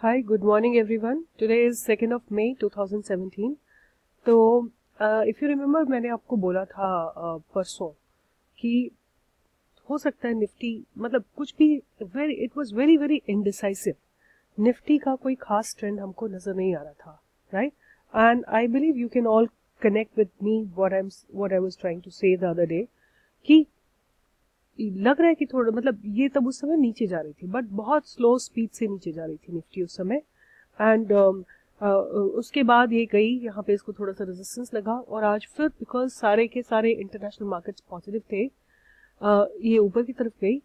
Hi, good morning everyone. Today is 2nd of May 2017. तो if you remember मैंने आपको बोला था परसों कि हो सकता है निफ्टी मतलब कुछ भी it was very very indecisive. Nifty का कोई खास ट्रेंड हमको नजर नहीं आ रहा था, right? And I believe you can all connect with me what I was trying to say the other day कि लग रहा है कि थोड़ा मतलब ये तब उस समय नीचे जा रही थी, बट बहुत स्लो स्पीड से नीचे जा रही थी निफ्टी उस समय. एंड उसके बाद ये गई यहाँ पे, इसको थोड़ा सा रेजिस्टेंस लगा और आज फिर बिकॉज सारे के सारे इंटरनेशनल मार्केट्स पॉजिटिव थे, ये ऊपर की तरफ गई.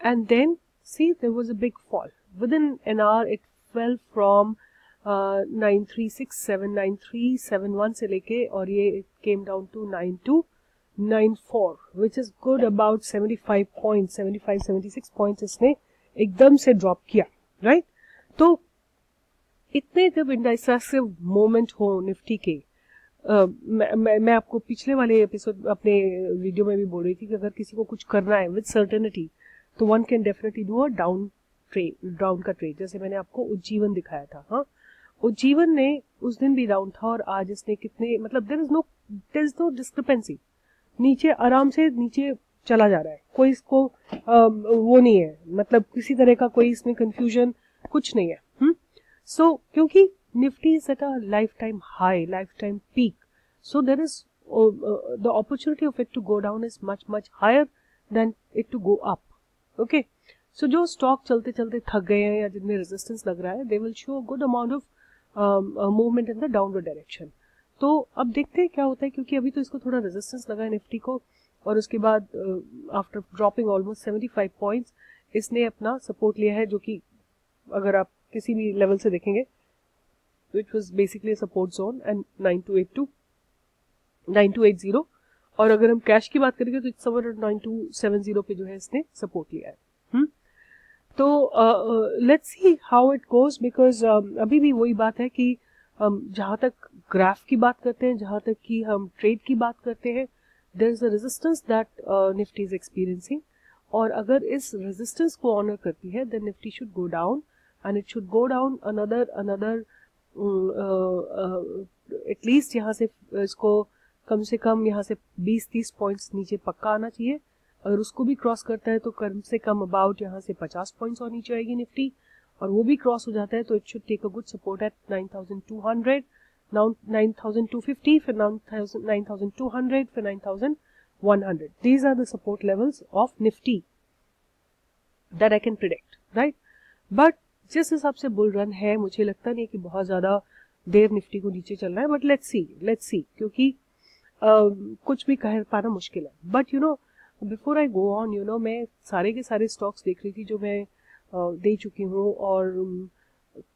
And then see there was a big fall within an hour. It fell from 9367 से लेके और ये came down to 9294, which is good about 75 points, 76 points इसने एकदम से ड्रॉप किया, राइट? तो इतने जब इंडिसाइसिव मोमेंट हो निफ्टी के, मैं आपको पिछले वाले एपिसोड अपने वीडियो में भी बोल रही थी कि अगर किसी को कुछ करना है विद सर्टेनिटी तो one can definitely do a down का ट्रेड. जैसे मैंने आपको उज्जीवन दिखाया था. हाँ, उज्जीवन ने उस दिन भी डाउन था और आज इसने कितने मतलब देयर इज नो डिस्क्रिपेंसी. नीचे आराम से नीचे चला जा रहा है, कोई इसको वो नहीं है, मतलब किसी तरह का कोई इसमें कंफ्यूजन कुछ नहीं है. सो क्योंकि Nifty is at a life time high, life time peak, so there is the opportunity of it to go down is much higher than it to go up. Okay, so जो stock चलते चलते थक गए हैं या जिनमें resistance लग रहा है, they will show good amount of movement in the downward direction. तो अब देखते हैं क्या होता है, क्योंकि अभी तो इसको थोड़ा रेजिस्टेंस लगा है निफ्टी को और उसके बाद आफ्टर ड्रॉपिंग ऑलमोस्ट 75 पॉइंट्स इसने अपना सपोर्ट लिया है, जो कि अगर आप किसी भी लेवल से देखेंगे तो it was basically support zone and 9280. और अगर हम कैश की बात करेंगे तो इट्स समवेयर 9270 पे जो है इसने सपोर्ट लिया है. तो let's see how it goes, because अभी भी वही बात है कि जहाँ तक ग्राफ की बात करते हैं, जहाँ तक कि हम ट्रेड की बात करते हैं, there is a resistance that Nifty is experiencing. और अगर इस रेजिस्टेंस को ऑनर करती है then Nifty should go down and it should go down another at least यहाँ से इसको कम से कम यहाँ से 20-30 पॉइंट्स नीचे पक्का आना चाहिए. अगर उसको भी क्रॉस करता है तो कम से कम अबाउट यहाँ से 50 पॉइंट्स और नीचे आएगी निफ्टी, और वो भी क्रॉस हो जाता है तो it should take a good support at 9200, now 9250, फिर 9200, फिर 9100. These are the support levels of Nifty that I can predict, right? But जिस हिसाब से बुल रन है मुझे लगता नहीं कि बहुत ज़्यादा देर निफ्टी को नीचे चलना है, बट लेट्स सी क्योंकि कुछ भी कह पाना मुश्किल है. But you know before I go on, you know मैं सारे के सारे स्टॉक्स देख रही थी जो मैं दे चुकी हूँ और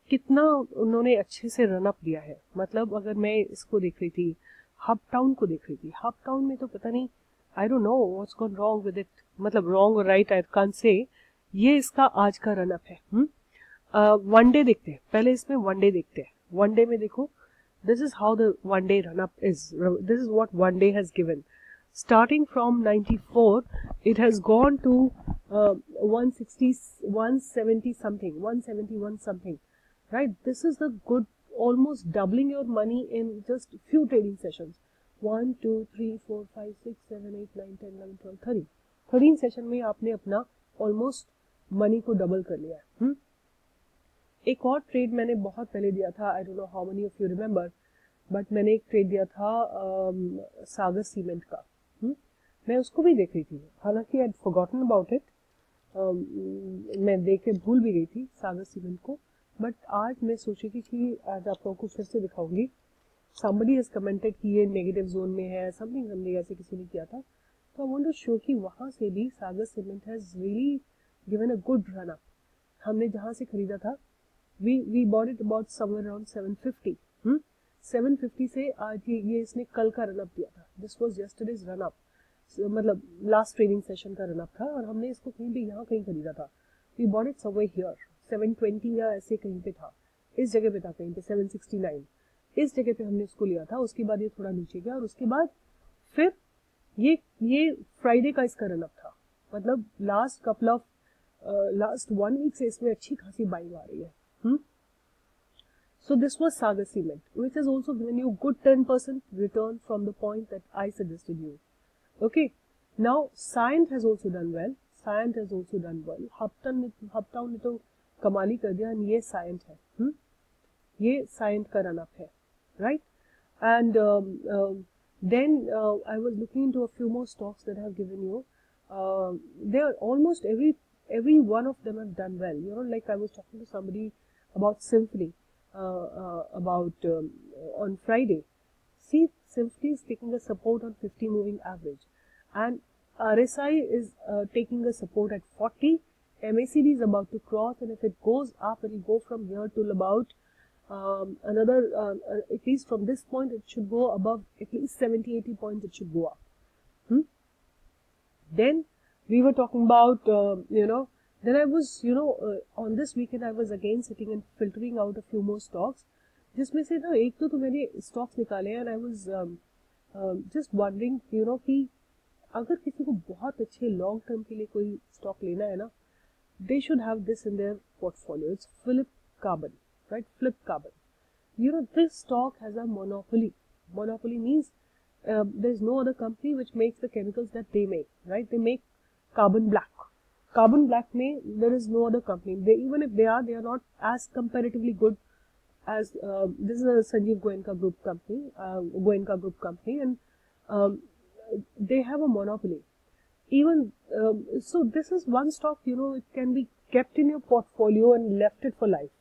कितना उन्होंने अच्छे से रन अप दिया है. मतलब अगर मैं इसको देख रही थी, हब टाउन को देख रही थी, हब टाउन में तो पता नहीं, I don't know what's gone wrong with it, मतलब रॉन्ग और राइट आई कांट से. ये इसका आज का रन अप है. वन डे देखते हैं पहले, इसमें वन डे देखते हैं. वन डे में देखो, this is how the one day run up is. This is what one day has given. Starting from 94, it has gone to 160, 170 something, 171 something, right? This is the good, almost doubling your money in just few trading sessions. 1, 2, 3, 4, 5, 6, 7, 8, 9, 10, 11, 12, 13. 13 session में आपने अपना almost money को double कर लिया है. एक और trade मैंने बहुत पहले दिया था, I don't know how many of you remember, but मैंने एक ट्रेड दिया था सागर सीमेंट का. मैं उसको भी देख रही थी, हालांकि I had forgotten about it. मैं देख के भूल भी गई थी सागर सीमेंट को, बट आज मैं सोची थी कि आज आप लोगों को फिर से दिखाऊंगी. समबडी हैज कमेंटेड कि ये नेगेटिव जोन में है, समथिंग ऐसे किसी ने किया था, तो आई वांट टू शो कि वहाँ से भी Sagar cement has really given a good run up. हमने जहाँ से खरीदा था, we bought it about somewhere around 750. 750 से आज ये इसने कल का रन अप दिया था. This was yesterday's run up, मतलब लास्ट ट्रेडिंग सेशन का रन अप था, और हमने इसको कहीं भी यहाँ कहीं खरीदा था. We bought it somewhere here 720 या ऐसे कहीं पे था, इस जगह पे था कहीं पे 769, इस जगह पे हमने इसको लिया था. उसके बाद ये थोड़ा नीचे गया और उसके बाद फिर ये फ्राइडे का इसका रन अप था. मतलब लास्ट 1 वीक से इसमें अच्छी खासी बाइंग आ रही है. So this was Sagar Cement, which has also given you good 10% return from the point that I suggested you. Okay. Now Cyient has also done well. Cyient has also done well. Uptown ने तो कमाली कर दिया, and ये Cyient है. ये Cyient का run up है, right? And then I was looking into a few more stocks that I have given you. They are almost every one of them have done well. You know, like I was talking to somebody about Symphony on Friday. See, Symphony is taking a support on 50 moving average, and RSI is taking a support at 40. MACD is about to cross, and if it goes up, it will go from here till about at least from this point, it should go above at least 70-80 points. It should go up. Then we were talking about, then I was, on this weekend I was again sitting and filtering out a few more stocks. जिसमें से ना एक तो मैंने stocks निकाले, and I was just wondering, कि अगर किसी को बहुत अच्छे long term के लिए कोई stock लेना है ना, they should have this in their portfolio. It's Philip Carbon, right? Philip Carbon. This stock has a monopoly. Monopoly means there's no other company which makes the chemicals that they make, right? They make carbon black. Carbon black there is no other company. Even if they are not as comparatively good as this is a Sanjeev Goenka Group company, and they have a monopoly. Even so, this is one stock. It can be kept in your portfolio and left it for life.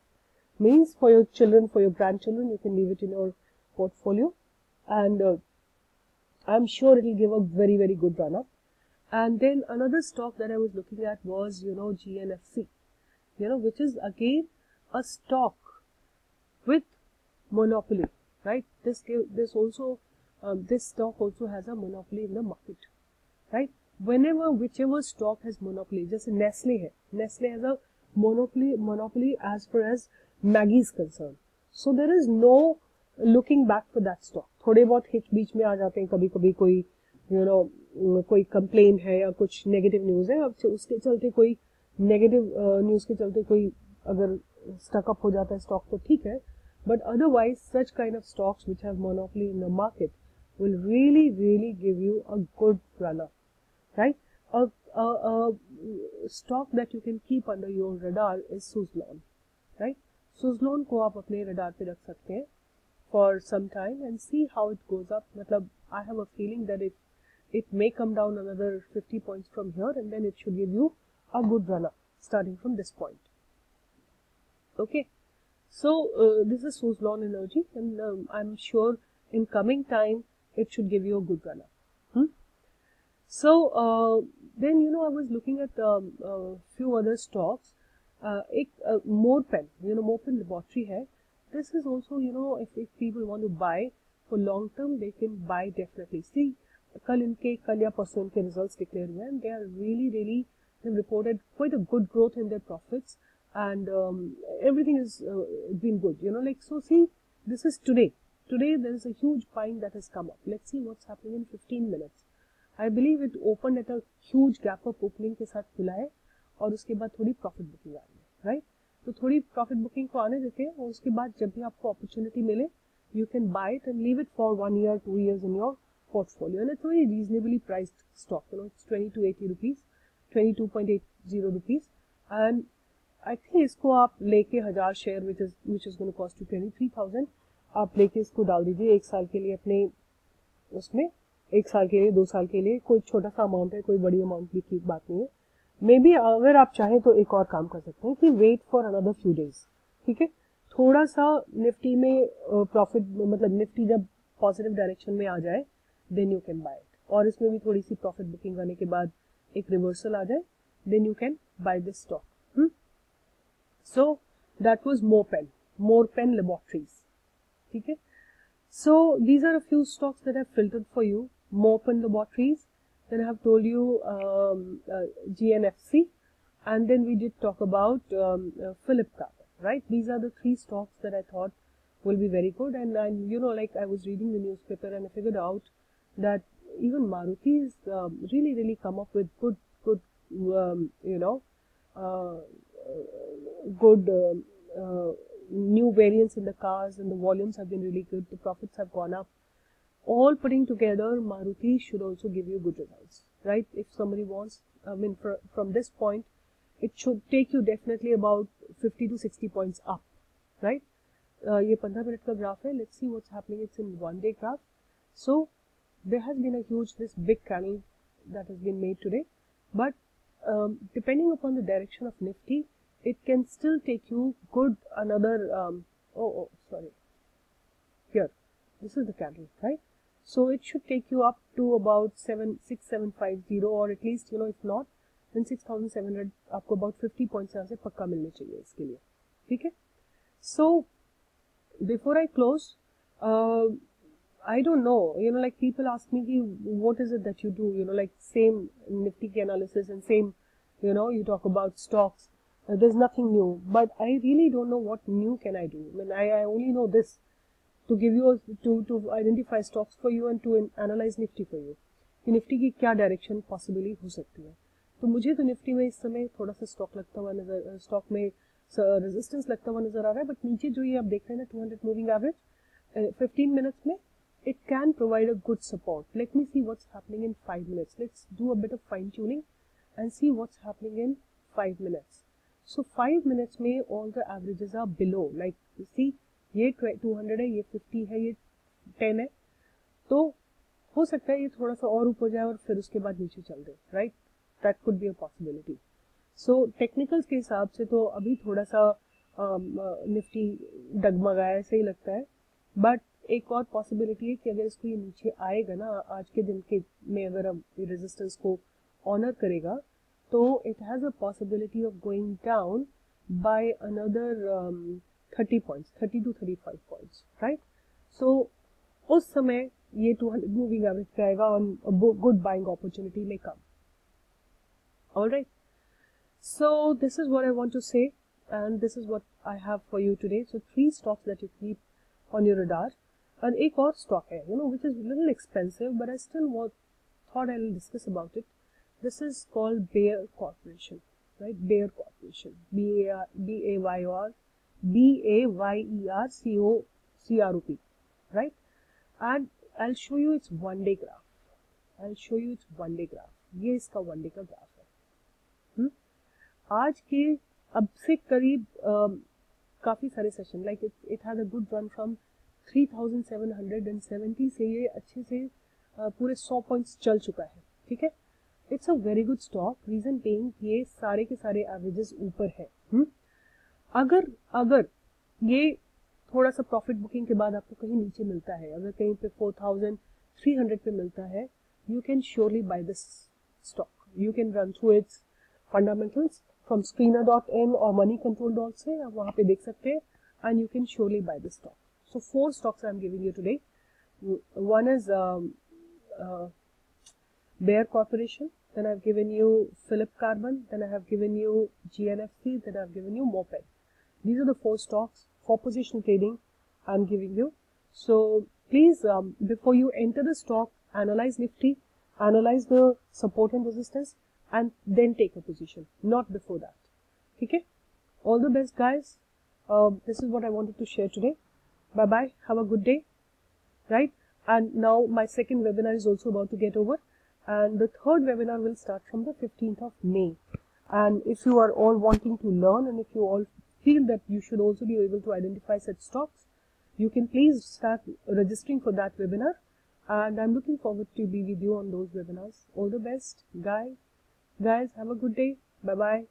Means for your children, for your grandchildren, you can leave it in your portfolio, and I'm sure it will give a very, very good run up. And then another stock that I was looking at was, GNFC, which is again a stock with monopoly, right? This stock also has a monopoly in the market, right? Whichever stock has monopoly, just Nestle hai. Nestle has a monopoly as far as Maggi is concerned. So there is no looking back for that stock. थोड़े बहुत hit बीच में आ जाते हैं, कभी-कभी कोई कोई complain है या कुछ नेगेटिव न्यूज है, अब उसके चलते कोई नेगेटिव न्यूज के चलते कोई अगर स्टक अप हो जाता है स्टॉक तो ठीक है, but otherwise such kind of stocks which have monopoly in the market will really give you a good run up, right? A stock that you can keep under your radar is Suzlon, right? Suzlon को आप अपने radar पे रख सकते हैं for some time and see how it goes up. मतलब I have a feeling that it may come down another 50 points from here, and then it should give you a good run up starting from this point. Okay, so this is Suzlon Energy, and I'm sure in coming time it should give you a good run up. So then I was looking at a few other stocks. एक Morpen, Morpen Laboratory है. This is also, if people want to buy for long term, they can buy definitely. See, कल या परसों इनके results declare हुए हैं, and they are really they've reported quite a good growth in their profits, and everything is been good. So see, this is today. Today there is a huge buying that has come up. Let's see what's happening in 15 minutes. I believe it opened at a huge gap up opening के साथ खुला है, और उसके बाद थोड़ी profit booking आ रही है, right? तो थोड़ी प्रॉफिट बुकिंग को आने देते हैं, और उसके बाद जब भी आपको अपॉर्चुनिटी मिले, you can buy it and leave it for 1 year 2 years in your portfolio, and it's very reasonably priced stock. It's 2280 rupees, 22.80 rupees, and I think इसको आप लेके 1000 share which is going to cost you 23,000, आप लेके इसको डाल दीजिए 1 साल के लिए अपने उसमें, 1 साल के लिए 2 साल के लिए. कोई छोटा सा अमाउंट है, कोई बड़ी अमाउंट की बात नहीं है. मे बी अगर आप चाहें तो एक और काम कर सकते हैं कि wait for another few days. ठीक है, थोड़ा सा निफ्टी में प्रॉफिट, मतलब निफ्टी जब पॉजिटिव डायरेक्शन में आ जाए then you can buy it, और इसमें भी थोड़ी सी प्रॉफिट बुकिंग करने के बाद एक रिवर्सल आ जाए, then you can buy this stock. So that was Morpen Laboratories. ठीक है, so these are a few stocks that I have filtered for you. Morpen Laboratories, then I have told you GNFC, and then we did talk about Philip Carbon, right? These are the 3 stocks that I thought will be very good, and like I was reading the newspaper and I figured out that even Maruti is really come up with good new variants in the cars, and the volumes have been really good. The profits have gone up. All putting together, Maruti should also give you good results, right? If somebody wants, I mean, from this point, it should take you definitely about 50 to 60 points up, right? ये 15 minute का graph है. Let's see what's happening. It's in 1 day graph. So there has been a huge, this big candle that has been made today, but depending upon the direction of Nifty, it can still take you good another sorry, here, this is the candle, right? So it should take you up to about 6750, or at least, you know, if not, then 6700. आपको about 50 points यहाँ से पक्का मिलने चाहिए इसके लिए, ठीक है? So before I close, I don't know, you know, like people ask me, what is it that you do, you know, like same Nifty analysis and same, you know, you talk about stocks. There's nothing new, but I really don't know what new can I do. I mean, I only know this to give you to identify stocks for you and to analyze Nifty for you. कि Nifty की क्या direction possibly हो सकती है. तो मुझे तो Nifty में इस समय थोड़ा सा स्टॉक में रेजिस्टेंस लगता हुआ नजर आ रहा है, बट नीचे जो ये आप देख रहे हैं ना 200 मूविंग एवरेज 15 मिनट्स में, it can provide a good support. Let me see what's happening in 5 minutes. Let's do a bit of fine tuning and see what's happening in 5 minutes. So 5 minutes में all the averages are below. Like you see, ये 200 है, ये 50 है, ये 10 है, तो हो सकता है ये थोड़ा सा और ऊपर जाए और फिर उसके बाद नीचे चल दे, right? That could be a possibility. So technicals के हिसाब से तो अभी थोड़ा सा निफ्टी डगमगाया ऐसे ही लगता है, बट एक और पॉसिबिलिटी है कि अगर इसको ये नीचे आएगा ना आज के दिन के में, अगर हम रेजिस्टेंस को ऑनर करेगा, तो it has a possibility of going down by another 30 points, 30 to 35 points, right? So उस समय ये 200 मूविंग एवरेज पे आएगा और good buying opportunity may come. All right. So this is what I want to say, and this is what I have for you today. So 3 stocks that you keep on your radar, and एक और stock है, you know, which is a little expensive, but I still thought I'll discuss about it. This is called Bayer Corporation, right? Bayer Corporation, B-A-Y-E-R-C-O-C-R-O-P, right? And I'll show you its 1 day graph. ये इसका 1 day का graph है. आज के अब से करीब काफी सारे session, like it had a good run from 3770 से ये अच्छे से पूरे 100 पॉइंट्स चल चुका है, ठीक है? It's a very good stock. Reason being ये सारे के सारे एवरेजेस ऊपर है. अगर ये थोड़ा सा प्रॉफिट बुकिंग के बाद आपको कहीं नीचे मिलता है, अगर कहीं पे 4300 पे मिलता है, you can surely buy this stock. You can run through its fundamentals from screener.in or moneycontrol.in से आप वहाँ पे देख सकते हैं, and you can surely buy this stock. So 4 stocks I'm giving you today. One is Bayer Corporation, then I've given you Philip Carbon, then I have given you GNFC, then I've given you Moped. These are the 4 stocks for position trading I'm giving you. So please, before you enter the stock, analyze Nifty, analyze the support and resistance, and then take a position, not before that. Okay? All the best, guys. This is what I wanted to share today. Bye bye. Have a good day. Right? And now my second webinar is also about to get over, and the third webinar will start from the 15th of May. And if you are all wanting to learn, and if you all feel that you should also be able to identify such stocks, you can please start registering for that webinar, and I'm looking forward to be with you on those webinars. All the best, guys. Have a good day. Bye bye.